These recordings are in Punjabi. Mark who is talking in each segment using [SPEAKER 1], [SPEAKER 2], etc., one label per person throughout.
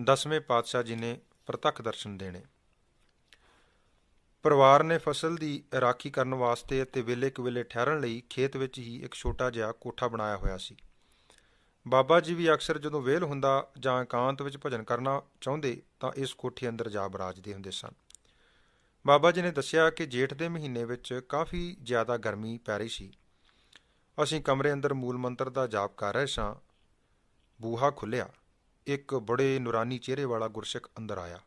[SPEAKER 1] ਦਸਵੇਂ ਪਾਤਸ਼ਾਹ ਜੀ ਨੇ ਪ੍ਰਤੱਖ ਦਰਸ਼ਨ ਦੇਣੇ। ਪਰਿਵਾਰ ਨੇ ਫਸਲ ਦੀ ਰਾਖੀ ਕਰਨ ਵਾਸਤੇ ਅਤੇ ਵੇਲੇ ਕੁਵੇਲੇ ਠਹਿਰਨ ਲਈ ਖੇਤ ਵਿੱਚ ਹੀ ਇੱਕ ਛੋਟਾ ਜਿਹਾ ਕੋਠਾ ਬਣਾਇਆ ਹੋਇਆ ਸੀ। ਬਾਬਾ ਜੀ ਵੀ ਅਕਸਰ ਜਦੋਂ ਵਿਹਲ ਹੁੰਦਾ ਜਾਂ ਇਕਾਂਤ ਵਿੱਚ ਭਜਨ ਕਰਨਾ ਚਾਹੁੰਦੇ ਤਾਂ ਇਸ ਕੋਠੀ ਅੰਦਰ ਜਾ ਬਰਾਜਦੇ ਹੁੰਦੇ ਸਨ। ਬਾਬਾ ਜੀ ਨੇ ਦੱਸਿਆ ਕਿ ਜੇਠ ਦੇ ਮਹੀਨੇ ਵਿੱਚ ਕਾਫੀ ਜ਼ਿਆਦਾ ਗਰਮੀ ਪੈ ਰਹੀ ਸੀ। ਅਸੀਂ ਕਮਰੇ ਅੰਦਰ ਮੂਲ ਮੰਤਰ ਦਾ ਜਾਪ ਕਰ ਰਹੇ ਸਾਂ। ਬੂਹਾ ਖੁੱਲ੍ਹਿਆ। ਇੱਕ ਬੜੇ ਨੂਰਾਨੀ ਚਿਹਰੇ ਵਾਲਾ ਗੁਰਸਿੱਖ ਅੰਦਰ ਆਇਆ।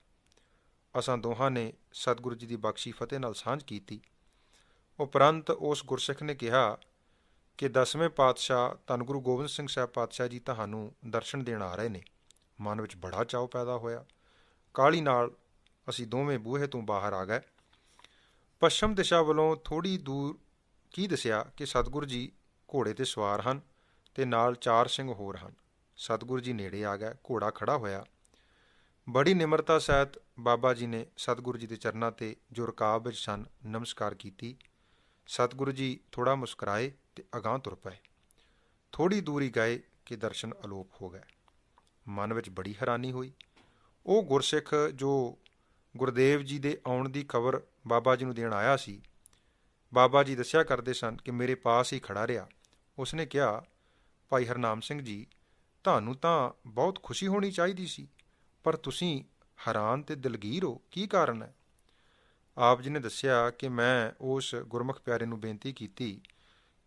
[SPEAKER 1] ਅਸਾਂ ਦੋਹਾਂ ਨੇ ਸਤਿਗੁਰੂ ਜੀ ਦੀ ਬਖਸ਼ੀ ਫਤਿਹ ਨਾਲ ਸਾਂਝ ਕੀਤੀ। ਉਪਰੰਤ ਉਸ ਗੁਰਸਿੱਖ ਨੇ ਕਿਹਾ ਕਿ ਦਸਵੇਂ ਪਾਤਸ਼ਾਹ ਧੰਨ ਗੁਰੂ ਗੋਬਿੰਦ ਸਿੰਘ ਸਾਹਿਬ ਪਾਤਸ਼ਾਹ ਜੀ ਤੁਹਾਨੂੰ ਦਰਸ਼ਨ ਦੇਣ ਆ ਰਹੇ ਨੇ। ਮਨ ਵਿੱਚ ਬੜਾ ਚਾਅ ਪੈਦਾ ਹੋਇਆ। ਕਾਹਲੀ ਨਾਲ ਅਸੀਂ ਦੋਵੇਂ ਬੂਹੇ ਤੋਂ ਬਾਹਰ ਆ ਗਏ। ਪੱਛਮ ਦਿਸ਼ਾ ਵੱਲੋਂ ਥੋੜ੍ਹੀ ਦੂਰ ਕੀ ਦਿਸਿਆ ਕਿ ਸਤਿਗੁਰੂ ਜੀ ਘੋੜੇ 'ਤੇ ਸਵਾਰ ਹਨ ਅਤੇ ਨਾਲ 4 ਸਿੰਘ ਹੋਰ ਹਨ। ਸਤਿਗੁਰੂ ਜੀ ਨੇੜੇ ਆ ਗਏ। ਘੋੜਾ ਖੜ੍ਹਾ ਹੋਇਆ। ਬੜੀ ਨਿਮਰਤਾ ਸਹਿਤ ਬਾਬਾ ਜੀ ਨੇ ਸਤਿਗੁਰੂ ਜੀ ਦੇ ਚਰਨਾਂ 'ਤੇ ਜੋ ਰਕਾਬ ਵਿੱਚ ਸਨ ਨਮਸਕਾਰ ਕੀਤੀ। ਸਤਿਗੁਰੂ ਜੀ ਥੋੜ੍ਹਾ ਮੁਸਕਰਾਏ ਅਤੇ ਅਗਾਂਹ ਤੁਰ ਪਏ। ਥੋੜ੍ਹੀ ਦੂਰੀ ਗਏ ਕਿ ਦਰਸ਼ਨ ਅਲੋਪ ਹੋ ਗਏ। ਮਨ ਵਿੱਚ ਬੜੀ ਹੈਰਾਨੀ ਹੋਈ। ਉਹ ਗੁਰਸਿੱਖ ਜੋ ਗੁਰਦੇਵ ਜੀ ਦੇ ਆਉਣ ਦੀ ਖਬਰ ਬਾਬਾ ਜੀ ਨੂੰ ਦੇਣ ਆਇਆ ਸੀ, ਬਾਬਾ ਜੀ ਦੱਸਿਆ ਕਰਦੇ ਸਨ ਕਿ ਮੇਰੇ ਪਾਸ ਹੀ ਖੜ੍ਹਾ ਰਿਹਾ। ਉਸਨੇ ਕਿਹਾ, ਭਾਈ ਹਰਨਾਮ ਸਿੰਘ ਜੀ, ਤੁਹਾਨੂੰ ਤਾਂ ਬਹੁਤ ਖੁਸ਼ੀ ਹੋਣੀ ਚਾਹੀਦੀ ਸੀ, ਪਰ ਤੁਸੀਂ ਹੈਰਾਨ ਅਤੇ ਦਿਲਗੀਰ ਹੋ। ਕੀ ਕਾਰਨ ਹੈ? ਆਪ ਜੀ ਨੇ ਦੱਸਿਆ ਕਿ ਮੈਂ ਉਸ ਗੁਰਮੁਖ ਪਿਆਰੇ ਨੂੰ ਬੇਨਤੀ ਕੀਤੀ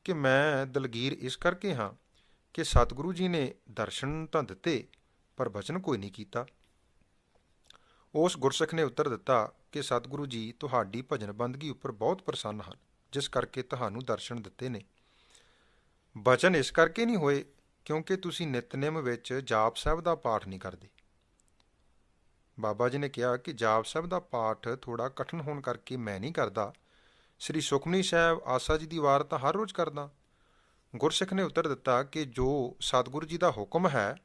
[SPEAKER 1] ਕਿ ਮੈਂ ਦਲਗੀਰ ਇਸ ਕਰਕੇ ਹਾਂ ਕਿ ਸਤਿਗੁਰੂ ਜੀ ਨੇ ਦਰਸ਼ਨ ਤਾਂ ਦਿੱਤੇ ਪਰ ਬਚਨ ਕੋਈ ਨਹੀਂ ਕੀਤਾ। ਉਸ ਗੁਰਸਿੱਖ ਨੇ ਉੱਤਰ ਦਿੱਤਾ ਕਿ ਸਤਿਗੁਰੂ ਜੀ ਤੁਹਾਡੀ ਭਜਨ ਬੰਦਗੀ ਉੱਪਰ ਬਹੁਤ ਪ੍ਰਸੰਨ ਹਨ, ਜਿਸ ਕਰਕੇ ਤੁਹਾਨੂੰ ਦਰਸ਼ਨ ਦਿੱਤੇ ਨੇ। ਬਚਨ ਇਸ ਕਰਕੇ ਨਹੀਂ ਹੋਏ ਕਿਉਂਕਿ ਤੁਸੀਂ ਨਿਤਨੇਮ ਵਿੱਚ ਜਾਪ ਸਾਹਿਬ ਦਾ ਪਾਠ ਨਹੀਂ ਕਰਦੇ। ਬਾਬਾ ਜੀ ਨੇ ਕਿਹਾ ਕਿ ਜਾਪ ਸਾਹਿਬ ਦਾ ਪਾਠ ਥੋੜ੍ਹਾ ਕਠਿਨ ਹੋਣ ਕਰਕੇ ਮੈਂ ਨਹੀਂ ਕਰਦਾ। ਸ੍ਰੀ ਸੁਖਮਨੀ ਸਾਹਿਬ ਆਸਾ ਜੀ ਦੀ ਵਾਰ ਤਾਂ ਹਰ ਰੋਜ਼ ਕਰਦਾ। ਗੁਰਸਿੱਖ ਨੇ ਉੱਤਰ ਦਿੱਤਾ ਕਿ ਜੋ ਸਤਿਗੁਰੂ ਜੀ ਦਾ ਹੁਕਮ ਹੈ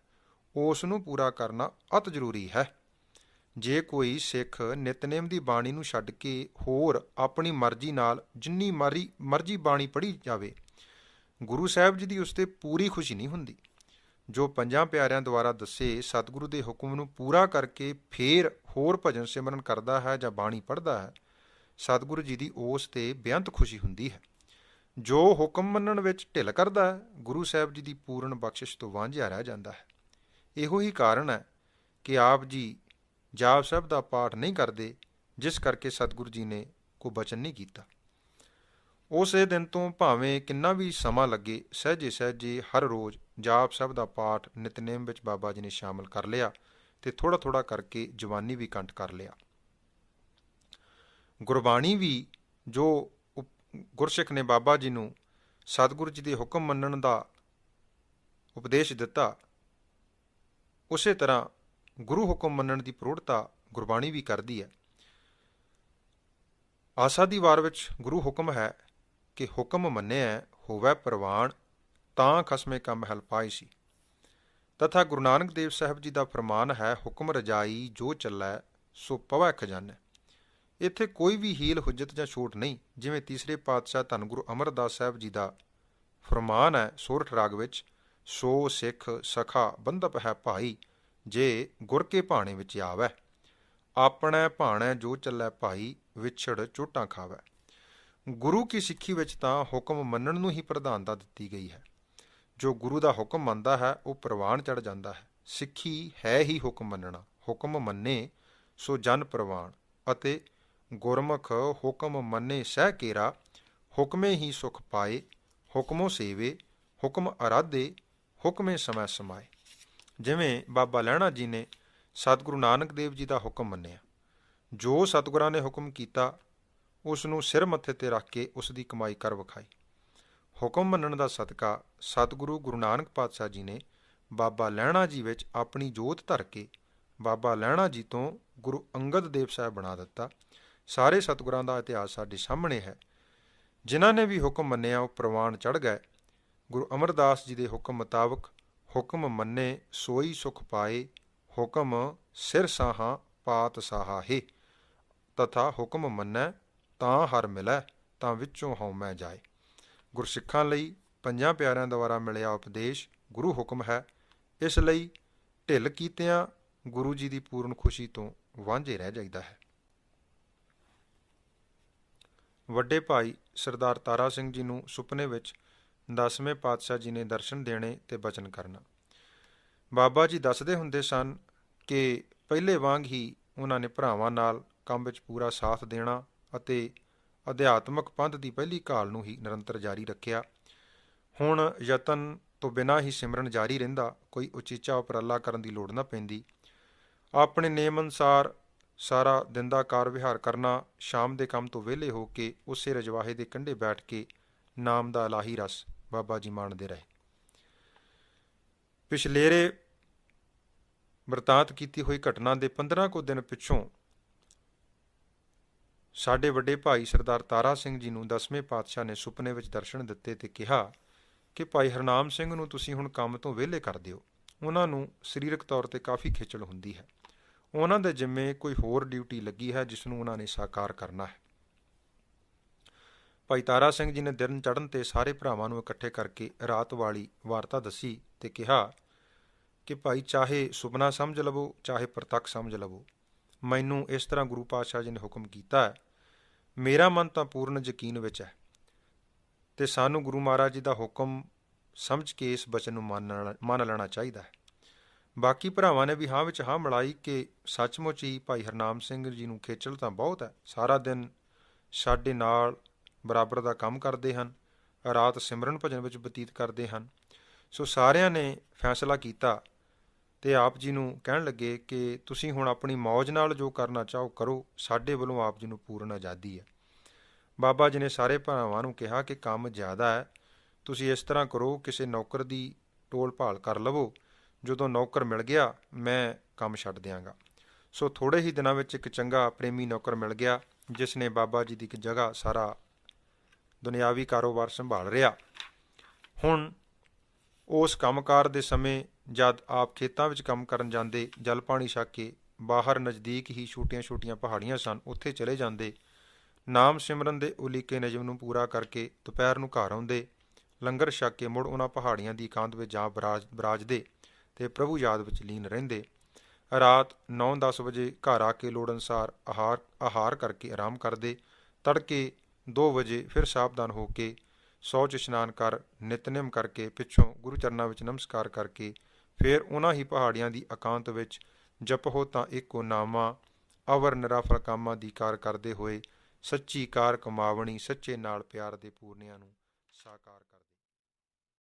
[SPEAKER 1] ਉਸ ਨੂੰ ਪੂਰਾ ਕਰਨਾ ਅਤ ਜ਼ਰੂਰੀ ਹੈ। ਜੇ ਕੋਈ ਸਿੱਖ ਨਿਤਨੇਮ ਦੀ ਬਾਣੀ ਨੂੰ ਛੱਡ ਕੇ ਹੋਰ ਆਪਣੀ ਮਰਜ਼ੀ ਨਾਲ ਜਿੰਨੀ ਮਰਜ਼ੀ ਬਾਣੀ ਪੜ੍ਹੀ ਜਾਵੇ, ਗੁਰੂ ਸਾਹਿਬ ਜੀ ਦੀ ਉਸ 'ਤੇ ਪੂਰੀ ਖੁਸ਼ੀ ਨਹੀਂ ਹੁੰਦੀ। ਜੋ 5 ਪਿਆਰਿਆਂ ਦੁਆਰਾ ਦੱਸੇ ਸਤਿਗੁਰੂ ਦੇ ਹੁਕਮ ਨੂੰ ਪੂਰਾ ਕਰਕੇ ਫੇਰ ਹੋਰ ਭਜਨ ਸਿਮਰਨ ਕਰਦਾ ਹੈ ਜਾਂ ਬਾਣੀ ਪੜ੍ਹਦਾ ਹੈ, ਸਤਿਗੁਰੂ ਜੀ ਦੀ ਉਸ 'ਤੇ ਬੇਅੰਤ ਖੁਸ਼ੀ ਹੁੰਦੀ ਹੈ। ਜੋ ਹੁਕਮ ਮੰਨਣ ਵਿੱਚ ਢਿੱਲ ਕਰਦਾ ਹੈ, ਗੁਰੂ ਸਾਹਿਬ ਜੀ ਦੀ ਪੂਰਨ ਬਖਸ਼ਿਸ਼ ਤੋਂ ਵਾਂਝਿਆ ਰਹਿ ਜਾਂਦਾ ਹੈ। ਇਹੋ ਹੀ ਕਾਰਨ ਹੈ ਕਿ ਆਪ ਜੀ ਜਾਪ ਸਾਹਿਬ ਦਾ ਪਾਠ ਨਹੀਂ ਕਰਦੇ, ਜਿਸ ਕਰਕੇ ਸਤਿਗੁਰੂ ਜੀ ਨੇ ਕੋਈ ਬਚਨ ਨਹੀਂ ਕੀਤਾ। ਉਸੇ ਦਿਨ ਤੋਂ ਭਾਵੇਂ ਕਿੰਨਾ ਵੀ ਸਮਾਂ ਲੱਗੇ, ਸਹਿਜੇ ਸਹਿਜੇ ਹਰ ਰੋਜ਼ ਜਾਪ ਸਾਹਿਬ ਦਾ ਪਾਠ ਨਿਤਨੇਮ ਵਿੱਚ ਬਾਬਾ ਜੀ ਨੇ ਸ਼ਾਮਲ ਕਰ ਲਿਆ ਅਤੇ ਥੋੜ੍ਹਾ ਥੋੜ੍ਹਾ ਕਰਕੇ ਜਵਾਨੀ ਵੀ ਕੰਠ ਕਰ ਲਿਆ। ਗੁਰਬਾਣੀ ਵੀ ਜੋ ਗੁਰਸਿੱਖ ਨੇ ਬਾਬਾ ਜੀ ਨੂੰ ਸਤਿਗੁਰੂ ਜੀ ਦੇ ਹੁਕਮ ਮੰਨਣ ਦਾ ਉਪਦੇਸ਼ ਦਿੱਤਾ, ਉਸੇ ਤਰ੍ਹਾਂ ਗੁਰੂ ਹੁਕਮ ਮੰਨਣ ਦੀ ਪ੍ਰੋੜਤਾ ਗੁਰਬਾਣੀ ਵੀ ਕਰਦੀ ਹੈ। ਆਸਾ ਦੀ ਵਾਰ ਵਿੱਚ ਗੁਰੂ ਹੁਕਮ ਹੈ ਕਿ ਹੁਕਮ ਮੰਨਿਆ ਹੋਵੈ ਪ੍ਰਵਾਨ, ਤਾਂ ਖਸਮੇ ਕੰਮ ਹੈਲ ਪਾਈ ਸੀ। ਤਥਾ ਗੁਰੂ ਨਾਨਕ ਦੇਵ ਸਾਹਿਬ ਜੀ ਦਾ ਫਰਮਾਨ ਹੈ, ਹੁਕਮ ਰਜਾਈ ਜੋ ਚੱਲੈ ਸੋ ਪਵੈ ਖਜ਼ਾਨੈ। ਇੱਥੇ ਕੋਈ ਵੀ ਹੀਲ ਹੁਜਤ ਜਾਂ ਛੋਟ ਨਹੀਂ। ਜਿਵੇਂ ਤੀਸਰੇ ਪਾਤਸ਼ਾਹ ਧੰਨ ਗੁਰੂ ਅਮਰਦਾਸ ਸਾਹਿਬ ਜੀ ਦਾ ਫਰਮਾਨ ਹੈ ਸੋਰਠ ਰਾਗ ਵਿੱਚ, ਸੋ ਸਿੱਖ ਸਖਾ ਬੰਧਪ ਹੈ ਭਾਈ, ਜੇ ਗੁਰ ਕੇ ਭਾਣੇ ਵਿੱਚ ਆਵੈ। ਆਪਣੈ ਭਾਣੈ ਜੋ ਚੱਲੈ ਭਾਈ, ਵਿਛੜ ਚੋਟਾਂ ਖਾਵੈ। ਗੁਰੂ ਕੀ ਸਿੱਖੀ ਵਿੱਚ ਤਾਂ ਹੁਕਮ ਮੰਨਣ ਨੂੰ ਹੀ ਪ੍ਰਧਾਨਤਾ ਦਿੱਤੀ ਗਈ ਹੈ। ਜੋ ਗੁਰੂ ਦਾ ਹੁਕਮ ਮੰਨਦਾ ਹੈ ਉਹ ਪ੍ਰਵਾਨ ਚੜ੍ਹ ਜਾਂਦਾ ਹੈ। ਸਿੱਖੀ ਹੈ ਹੀ ਹੁਕਮ ਮੰਨਣਾ। ਹੁਕਮ ਮੰਨੇ ਸੋ ਜਨ ਪ੍ਰਵਾਨ, ਅਤੇ ਗੁਰਮੁਖ ਹੁਕਮ ਮੰਨੇ ਸਹਿ ਕੇਰਾ, ਹੁਕਮੇ ਹੀ ਸੁਖ ਪਾਏ, ਹੁਕਮੋ ਸੇਵੇ, ਹੁਕਮ ਅਰਾਧੇ, ਹੁਕਮੇ ਸਮੈ ਸਮਾਏ। ਜਿਵੇਂ ਬਾਬਾ ਲਹਿਣਾ ਜੀ ਨੇ ਸਤਿਗੁਰੂ ਨਾਨਕ ਦੇਵ ਜੀ ਦਾ ਹੁਕਮ ਮੰਨਿਆ। ਜੋ ਸਤਿਗੁਰਾਂ ਨੇ ਹੁਕਮ ਕੀਤਾ ਉਸ ਨੂੰ ਸਿਰ ਮੱਥੇ 'ਤੇ ਰੱਖ ਕੇ ਉਸ ਦੀ ਕਮਾਈ ਕਰ ਵਿਖਾਈ। ਹੁਕਮ ਮੰਨਣ ਦਾ ਸਦਕਾ ਸਤਿਗੁਰੂ ਗੁਰੂ ਨਾਨਕ ਪਾਤਸ਼ਾਹ ਜੀ ਨੇ ਬਾਬਾ ਲਹਿਣਾ ਜੀ ਵਿੱਚ ਆਪਣੀ ਜੋਤ ਧਰ ਕੇ ਬਾਬਾ ਲਹਿਣਾ ਜੀ ਤੋਂ ਗੁਰੂ ਅੰਗਦ ਦੇਵ ਸਾਹਿਬ ਬਣਾ ਦਿੱਤਾ। ਸਾਰੇ ਸਤਿਗੁਰਾਂ ਦਾ ਇਤਿਹਾਸ ਸਾਡੇ ਸਾਹਮਣੇ ਹੈ। ਜਿਨ੍ਹਾਂ ਨੇ ਵੀ ਹੁਕਮ ਮੰਨਿਆ ਉਹ ਪ੍ਰਵਾਨ ਚੜ੍ਹ ਗਏ। ਗੁਰੂ ਅਮਰਦਾਸ ਜੀ ਦੇ ਹੁਕਮ ਮੁਤਾਬਕ ਹੁਕਮ ਮੰਨੇ ਸੋਈ ਸੁਖ ਪਾਏ, ਹੁਕਮ ਸਿਰ ਸਾਹਾਂ ਪਾਤ ਸਾਹਾ ਹੈ, ਤਥਾ ਹੁਕਮ ਮੰਨੈ ਤਾਂ ਹਰ ਮਿਲੈ, ਤਾਂ ਵਿੱਚੋਂ ਹਉਮੈ ਜਾਏ। ਗੁਰਸਿੱਖਾਂ ਲਈ 5 ਪਿਆਰਿਆਂ ਦੁਆਰਾ ਮਿਲਿਆ ਉਪਦੇਸ਼ ਗੁਰੂ ਹੁਕਮ ਹੈ। ਇਸ ਲਈ ਢਿੱਲ ਕੀਤਿਆਂ ਗੁਰੂ ਜੀ ਦੀ ਪੂਰਨ ਖੁਸ਼ੀ ਤੋਂ ਵਾਂਝੇ ਰਹਿ ਜਾਂਦਾ ਹੈ। ਵੱਡੇ ਭਾਈ ਸਰਦਾਰ ਤਾਰਾ ਸਿੰਘ ਜੀ ਨੂੰ ਸੁਪਨੇ ਵਿੱਚ 10ਵੇਂ ਪਾਤਸ਼ਾਹ ਜੀ ਨੇ ਦਰਸ਼ਨ ਦੇਣੇ ਤੇ ਬਚਨ ਕਰਨਾ। ਬਾਬਾ ਜੀ ਦੱਸਦੇ ਹੁੰਦੇ ਸਨ ਕਿ ਪਹਿਲੇ ਵਾਂਗ ਹੀ ਉਹਨਾਂ ਨੇ ਭਰਾਵਾਂ ਨਾਲ ਕੰਮ ਵਿੱਚ ਪੂਰਾ ਸਾਥ ਦੇਣਾ ਅਤੇ ਅਧਿਆਤਮਕ ਪੰਥ ਦੀ ਪਹਿਲੀ ਘਾਲ ਨੂੰ ਹੀ ਨਿਰੰਤਰ ਜਾਰੀ ਰੱਖਿਆ। ਹੁਣ ਯਤਨ ਤੋਂ ਬਿਨਾਂ ਹੀ ਸਿਮਰਨ ਜਾਰੀ ਰਹਿੰਦਾ, ਕੋਈ ਉਚੀਚਾ ਉਪਰਾਲਾ ਕਰਨ ਦੀ ਲੋੜ ਨਾ ਪੈਂਦੀ। ਆਪਣੇ ਨੇਮ ਅਨੁਸਾਰ ਸਾਰਾ ਦਿਨ ਦਾ ਕਾਰ ਵਿਹਾਰ ਕਰਨਾ, ਸ਼ਾਮ ਦੇ ਕੰਮ ਤੋਂ ਵਿਹਲੇ ਹੋ ਕੇ ਉਸੇ ਰਜਵਾਹੇ ਦੇ ਕੰਢੇ ਬੈਠ ਕੇ ਨਾਮ ਦਾ ਇਲਾਹੀ ਰਸ ਬਾਬਾ ਜੀ ਮਾਣਦੇ ਰਹੇ। ਪਿਛਲੇਰੇ ਬਰਤਾਂਤ ਕੀਤੀ ਹੋਈ ਘਟਨਾ ਦੇ 15 ਕੁ ਦਿਨ ਪਿੱਛੋਂ ਸਾਡੇ ਵੱਡੇ ਭਾਈ ਸਰਦਾਰ ਤਾਰਾ ਸਿੰਘ ਜੀ ਨੂੰ 10ਵੇਂ ਪਾਤਸ਼ਾਹ ਨੇ ਸੁਪਨੇ ਵਿੱਚ ਦਰਸ਼ਨ ਦਿੱਤੇ ਤੇ ਕਿਹਾ ਕਿ ਭਾਈ ਹਰਨਾਮ ਸਿੰਘ ਨੂੰ ਤੁਸੀਂ ਹੁਣ ਕੰਮ ਤੋਂ ਵਿਹਲੇ ਕਰ ਦਿਓ। ਉਹਨਾਂ ਨੂੰ ਸਰੀਰਕ ਤੌਰ ਤੇ ਕਾਫੀ ਖੇਚਲ ਹੁੰਦੀ ਹੈ। ਉਹਨਾਂ ਦੇ ਜਿੰਮੇ ਕੋਈ ਹੋਰ ਡਿਊਟੀ ਲੱਗੀ ਹੈ ਜਿਸ ਨੂੰ ਉਹਨਾਂ ਨੇ ਸਾਕਾਰ ਕਰਨਾ ਹੈ। ਭਾਈ ਤਾਰਾ ਸਿੰਘ ਜੀ ਨੇ ਦਿਨ ਚੜ੍ਹਨ ਤੇ ਸਾਰੇ ਭਰਾਵਾਂ ਨੂੰ ਇਕੱਠੇ ਕਰਕੇ ਰਾਤ ਵਾਲੀ ਵਾਰਤਾ ਦੱਸੀ ਤੇ ਕਿਹਾ ਕਿ ਭਾਈ ਚਾਹੇ ਸੁਪਨਾ ਸਮਝ ਲਵੋ ਚਾਹੇ ਪ੍ਰਤੱਖ ਸਮਝ ਲਵੋ, ਮੈਨੂੰ ਇਸ ਤਰ੍ਹਾਂ ਗੁਰੂ ਪਾਤਸ਼ਾਹ ਜੀ ਨੇ ਹੁਕਮ ਕੀਤਾ ਹੈ। ਮੇਰਾ ਮਨ ਤਾਂ ਪੂਰਨ ਯਕੀਨ ਵਿੱਚ ਹੈ ਤੇ ਸਾਨੂੰ ਗੁਰੂ ਮਹਾਰਾਜ ਜੀ ਦਾ ਹੁਕਮ ਸਮਝ ਕੇ ਇਸ ਬਚਨ ਨੂੰ ਮੰਨ ਲੈਣਾ ਚਾਹੀਦਾ ਹੈ। ਬਾਕੀ ਭਰਾਵਾਂ ਨੇ ਵੀ ਹਾਂ ਵਿੱਚ ਹਾਂ ਮਿਲਾਈ ਕਿ ਸੱਚਮੁੱਚ ਹੀ ਭਾਈ ਹਰਨਾਮ ਸਿੰਘ ਜੀ ਨੂੰ ਖੇਚਲ ਤਾਂ ਬਹੁਤ ਹੈ। ਸਾਰਾ ਦਿਨ ਸਾਡੇ ਨਾਲ ਬਰਾਬਰ ਦਾ ਕੰਮ ਕਰਦੇ ਹਨ, ਰਾਤ ਸਿਮਰਨ ਭਜਨ ਵਿੱਚ ਬਤੀਤ ਕਰਦੇ ਹਨ। ਸੋ ਸਾਰਿਆਂ ਨੇ ਫੈਸਲਾ ਕੀਤਾ ਤੇ ਆਪ ਜੀ ਨੂੰ ਕਹਿਣ ਲੱਗੇ ਕਿ ਤੁਸੀਂ ਹੁਣ ਆਪਣੀ ਮੌਜ ਨਾਲ ਜੋ ਕਰਨਾ ਚਾਹੋ ਕਰੋ, ਸਾਡੇ ਵੱਲੋਂ ਆਪ ਜੀ ਨੂੰ ਪੂਰਨ ਆਜ਼ਾਦੀ ਹੈ। ਬਾਬਾ ਜੀ ਨੇ ਸਾਰੇ ਭਰਾਵਾਂ ਨੂੰ ਕਿਹਾ ਕਿ ਕੰਮ ਜ਼ਿਆਦਾ ਹੈ, ਤੁਸੀਂ ਇਸ ਤਰ੍ਹਾਂ ਕਰੋ, ਕਿਸੇ ਨੌਕਰ ਦੀ ਟੋਲ ਭਾਲ ਕਰ ਲਵੋ, ਜਦੋਂ ਨੌਕਰ ਮਿਲ ਗਿਆ ਮੈਂ ਕੰਮ ਛੱਡ ਦਿਆਂਗਾ। ਸੋ ਥੋੜ੍ਹੇ ਹੀ ਦਿਨਾਂ ਵਿੱਚ ਇੱਕ ਚੰਗਾ ਪ੍ਰੇਮੀ ਨੌਕਰ ਮਿਲ ਗਿਆ ਜਿਸ ਨੇ ਬਾਬਾ ਜੀ ਦੀ ਇੱਕ ਜਗ੍ਹਾ ਸਾਰਾ ਦੁਨਿਆਵੀ ਕਾਰੋਬਾਰ ਸੰਭਾਲ ਰਿਹਾ। ਹੁਣ ਉਸ ਕੰਮਕਾਰ ਦੇ ਸਮੇਂ ਜਦ ਆਪ ਖੇਤਾਂ ਵਿੱਚ ਕੰਮ ਕਰਨ ਜਾਂਦੇ, ਜਲ ਪਾਣੀ ਛਕ ਕੇ ਬਾਹਰ ਨਜ਼ਦੀਕ ਹੀ ਛੋਟੀਆਂ-ਛੋਟੀਆਂ ਪਹਾੜੀਆਂ ਸਨ, ਉੱਥੇ ਚਲੇ ਜਾਂਦੇ, ਨਾਮ ਸਿਮਰਨ ਦੇ ਉਲੀਕੇ ਨਿਯਮ ਨੂੰ ਪੂਰਾ ਕਰਕੇ ਦੁਪਹਿਰ ਨੂੰ ਘਰ ਆਉਂਦੇ, ਲੰਗਰ ਛਕ ਕੇ ਮੁੜ ਉਹਨਾਂ ਪਹਾੜੀਆਂ ਦੀ ਇਕਾਂਤ ਵਿੱਚ ਜਾ ਬਰਾਜਦੇ ਤੇ ਪ੍ਰਭੂ ਯਾਦ ਵਿੱਚ ਲੀਨ ਰਹਿੰਦੇ। ਰਾਤ 9-10 ਵਜੇ ਘਰ ਆ ਕੇ ਲੋੜ ਅਨੁਸਾਰ ਆਹਾਰ ਕਰਕੇ ਆਰਾਮ ਕਰਦੇ। ਤੜਕੇ 2 ਵਜੇ ਫਿਰ ਸਾਵਧਾਨ ਹੋ ਕੇ ਸ਼ੌਚ ਇਸ਼ਨਾਨ ਕਰ ਨਿਤਨੇਮ ਕਰਕੇ ਪਿੱਛੋਂ ਗੁਰੂ ਚਰਨਾਂ ਵਿੱਚ ਨਮਸਕਾਰ ਕਰਕੇ ਫਿਰ ਉਹਨਾਂ ਹੀ ਪਹਾੜੀਆਂ ਦੀ ਇਕਾਂਤ ਵਿੱਚ ਜਪੋ ਤਾਂ ਇੱਕੋ ਨਾਮਾ ਅਵਰ ਨਿਰਾਫਲ ਕਾਮਾਂ ਦੀ ਕਾਰ ਕਰਦੇ ਹੋਏ ਸੱਚੀ ਕਾਰ ਕਮਾਵਣੀ, ਸੱਚੇ ਨਾਲ ਪਿਆਰ ਦੇ ਪੂਰਨਿਆਂ ਨੂੰ ਸਾਕਾਰ